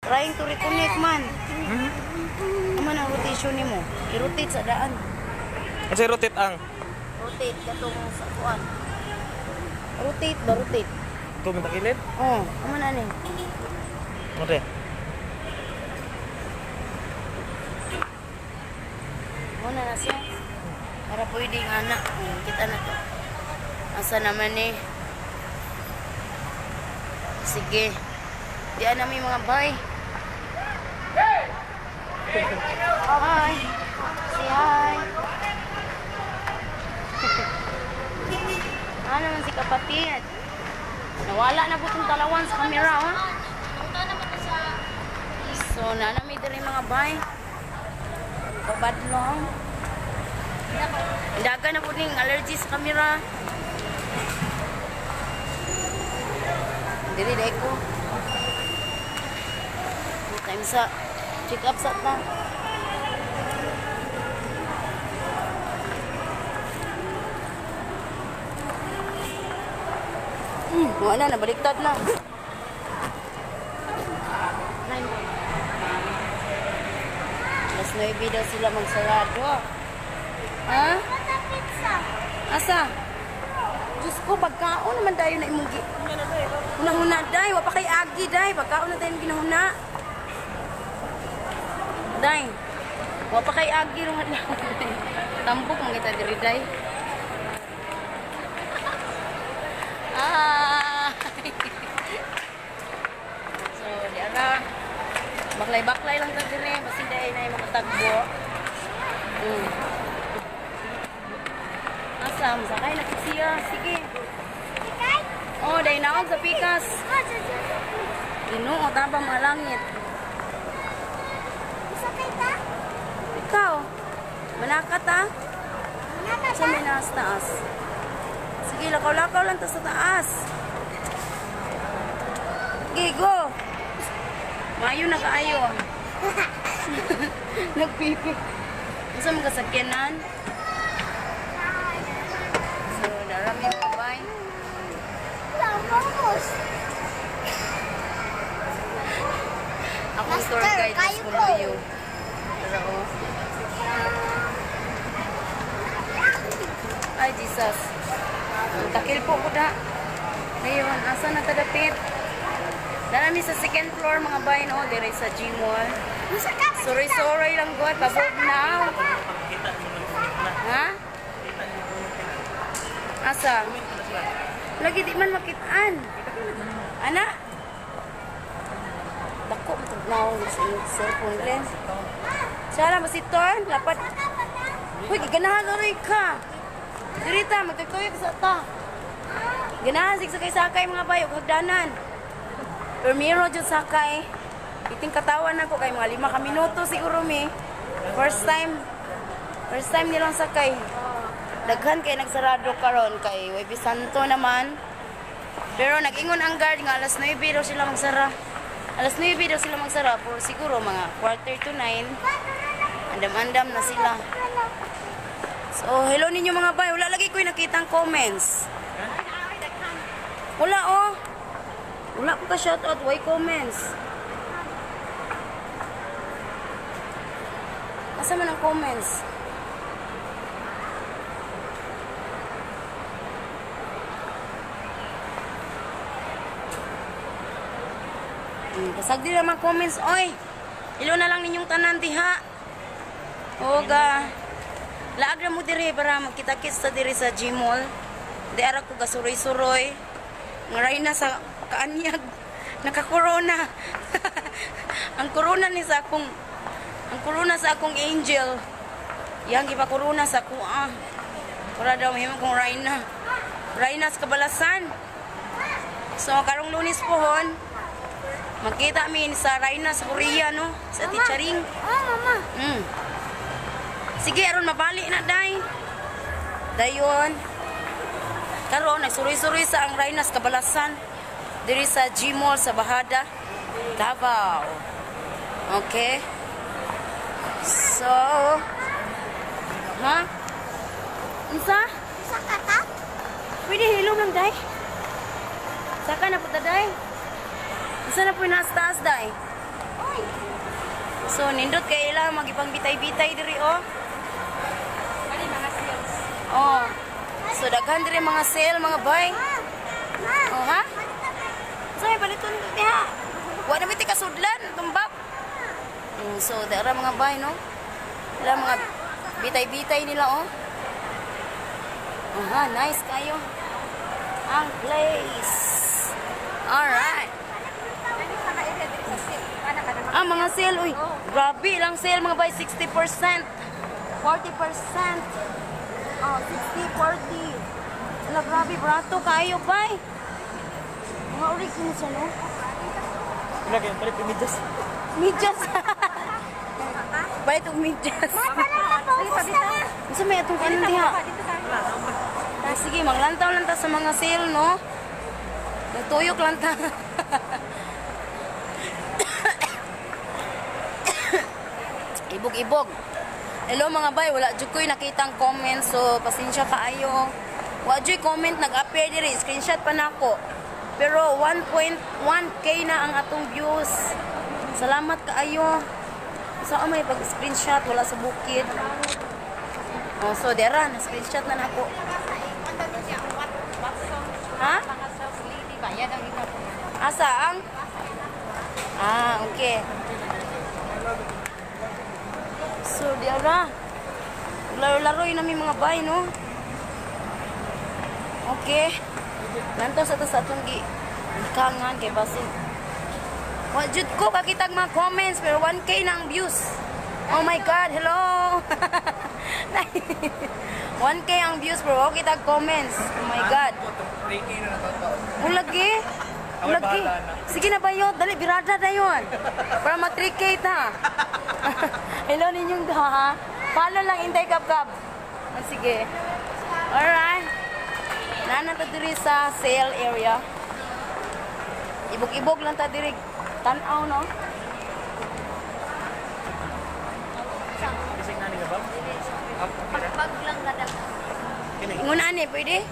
trying to reconnect man. Naman ang rotation ni mo. I-rotate sa daan. Kasi rotate ang. Rotate katong sa kuan. Rotate ba? Rotate. Ito mo takilid? Oo. Naman na ni. Mate. Muna na siya. Para pwedeng anak. Kita na to. Asa naman eh. Sige. Diyan namin mga bay. Hi. Say hi. Ano naman si kapatid? Nawala na po itong talawan sa camera, ha? So, nanamid rin mga bay. Pabadlong. Daga na po ning allergy sa camera. Dili dai ko. Time sa check up sa ta. Wala na, baliktad na. Mas 9 daw sila magsarado. Ha? Asa? Diyos ko, pagkaon naman tayo na imong hunahuna, day. Wapa kay agi, day. Pagkaon na tayo ginahuna. Day. Wapa kay agi. Tambok mga kita diri, day. So, di ara. Baklay-baklay lang ta diri. Basi day na yung mga tagbo. Asam, sakay na siya. Sige. Oh, day naog sa pikas. Ginoo, tabang malangit. Sakay ta? Ikaw, manakat ha? Nata Sa may nasa taas. Sige, lakaw-lakaw lang ta sa taas. Sige, go. Mayo na kaayo. Nagpipi. Gusto mo kasakyanan? So, darami mo ba? Vamos. Akong tour Master, guide kayo is ko. Kuluyo. Pero, oh. Ay, Jesus. Takil po ko da. Ngayon, asa na tadapit? Darami sa second floor, mga bayan, oh. Dire sa G-Mall. Sorry lang, God. Pabog na. Ha? Asa? Lagi di man makitaan. Ana? Dako, matagnaw sa cellphone lens. Sala, masiton. Lapat. Uy, giganahan na rin ka. Dirita, magtagtoy ka sa ta. Ganahan, sigsakay-sakay mga bayo, hagdanan. Permiro dyan sakay. Iting katawan ako kay mga 5 ka minuto siguro mi. First time nilang sakay. Daghan kay nagsarado karon kay Webe Santo naman. Pero nag-ingon ang guard nga alas 9 daw sila magsara. Alas 9 daw sila magsara por siguro mga 8:45 to 9. Andam-andam na sila. So, hello ninyo mga bay. Wala lagi ko nakitang comments. Wala oh. Wala ko ka shoutout. Why comments? Asa man ang comments? Kasagdi naman comments. Oy, ilo na lang ninyong tanan diha. Oga. Laag na mo diri para magkita-kits sa diri sa G-Mall. Di ara ko gasuroy-suroy. Ngaray na sa kaanyag. Naka-corona. Ang corona ni sa akong angel. Yang gipa-corona sa kuha. Para daw mahimong kong Rayna. Rayna sa kabalasan. So, karong Lunes pohon, magkita min sa Rayna sa Korea, no? Sa teacharing. Oh, mama. Sige, aron mabali na, day. Dayon. Karon, nagsuroy-suroy sa ang Rayna sa kabalasan. Diri sa G-Mall sa Bahada, Davao. Okay? So, ha? Unsa? Saka ta? Pwede hilom lang, day. Saka na po ta, day. Unsa na po yung nasa taas, day? Oh, So, nindot kay ila magipang bitay-bitay diri, oh. Oh. So, daghan diri mga sale, mga bay. Oh, ha? So, may paliton niya. Wa na biti kasudlan, tumbap. So, dara mga bay, no? Dara mga bitay-bitay nila, oh. Aha, nice kayo. Ang place. Alright. Mga sale, uy. Grabe lang sale, mga bay. 60%. 40%. Oh, 60, 40. Ala, grabe, brato kayo, bay. Mga original siya, no? Wala kayo, palit yung medyas. Medyas. Balik itong medyas. Isa may itong kanon diha. Sige, manglantaw lang ta sa mga sale, no? Nagtuyok lang ta. Ibog-ibog. Hello mga bay, wala jud ko'y nakitang comment, so pasensya kaayo. Wa jud comment nag-appear diri, screenshot pa nako. Pero 1.1k na ang atong views. Salamat kaayo. Sa may pag-screenshot wala sa bukid. Oh, so dera na screenshot na nako. Ha? Asa ang? Okay. So, diara. Laro-laroy namin mga bay, no? Okay. Nanto sa atong gikangan kay basin. Wajud ko kakitag mga comments pero 1k na ang views. Oh my God, hello. 1k ang views pero okay tag comments. Oh my God. Ulagi. Ulagi. Sige na ba yun? Dali, birada na yun. Para ma-3k ta. Hello ninyong daha, ha? Follow lang, intay kap-kap. Oh, sige. Alright. Nana ta diri sa sale area. Ibog-ibog lang ta diri. Tanaw, no? Pagpag lang kada. Ingon ani, pwede?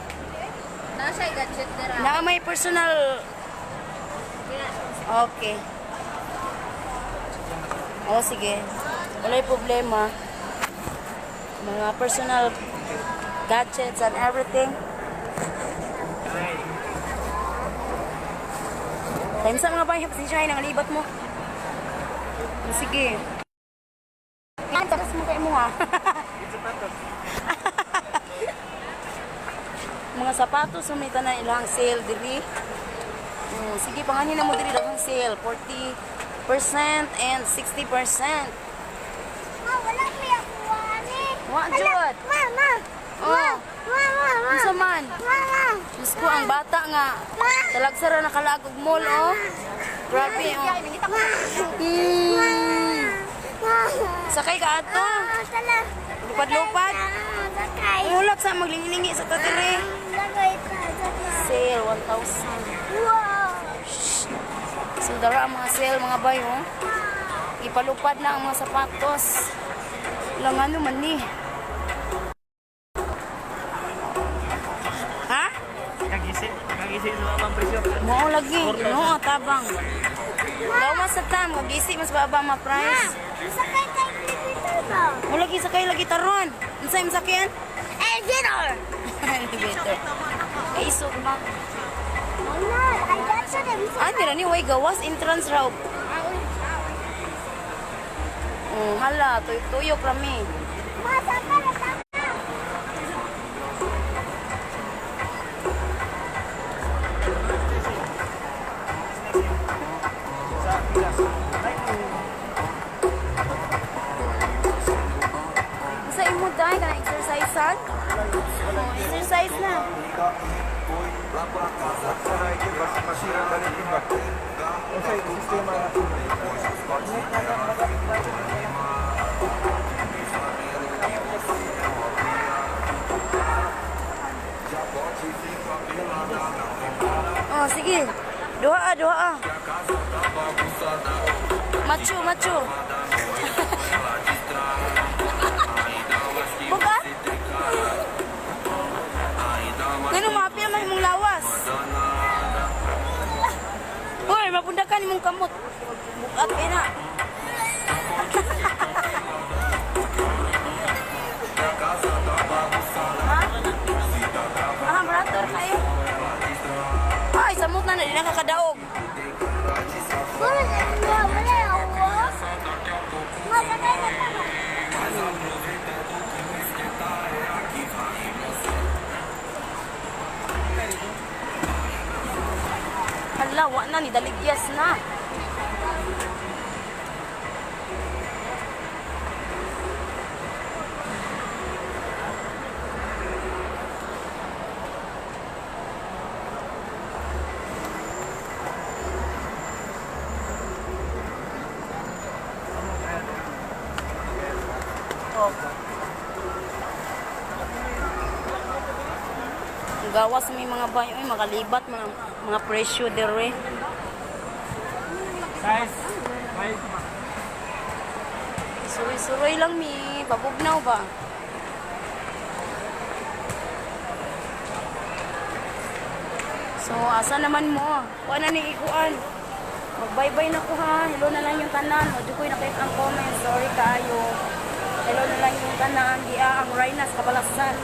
Nasa gadget dira. Na may personal. Okay. Oh, sige. Walay problema. Mga personal gadgets and everything. Time sa mga bahay, pasensyahin ang libat mo. Sige. Ngayon, tapos mo kayo mo, ha? Mga sapatos, sumita na ilang sale, dili. Sige, panganin na mo dili lang sale. 40% and 60%. Wala kaya kuha ni. Wa, Jod. Mama. Oh. Mama. Unsa man? Mama. Diyos ko, ang bata nga. Talagsara nakalagog mall, oh. Grabe, oh. Sakay ka ato. Lupad-lupad. Sakay. Ulak sa maglingi-lingi sa tatiri. Sakay. Sale, 1,000. Wow. So, dara ang mga sale, mga bay, oh. Ipalupad na ang mga sapatos. Lang ano man ni. Ha? Kagisi sa abang presyo. Mao lagi, no, tabang. Gawas sa tam, magisi mas baba ma price. Sakay tayo elevator ba? Mo lagi sakay lagi taron. Unsay masakyan? Elevator. Elevator. Ay isog ba? Mama, I got you them. Dira ni way gawas entrance raw. Hala, tuyok rami. Masakay na sakay. Sa imo dai kana exercisean? Exercise na. Oh, sige. Doa. Macho. Buka? Kano mapil man imong lawas? Hoy, mapundakan imong kamot. Bukat na. daligyas na. Ang gawas may mga bayo, ay makalibat mga presyo dere. Size. Size. Suroy-suroy lang mi, babugnaw ba? So, asa naman mo? Kuha na ni ikuan. Mag-bye-bye na ko ha. Hello na lang yung tanan. O, di ko'y nakita ang comment. Sorry kayo. Hello na lang yung tanan. Di ang Rhinas, Kabalasan.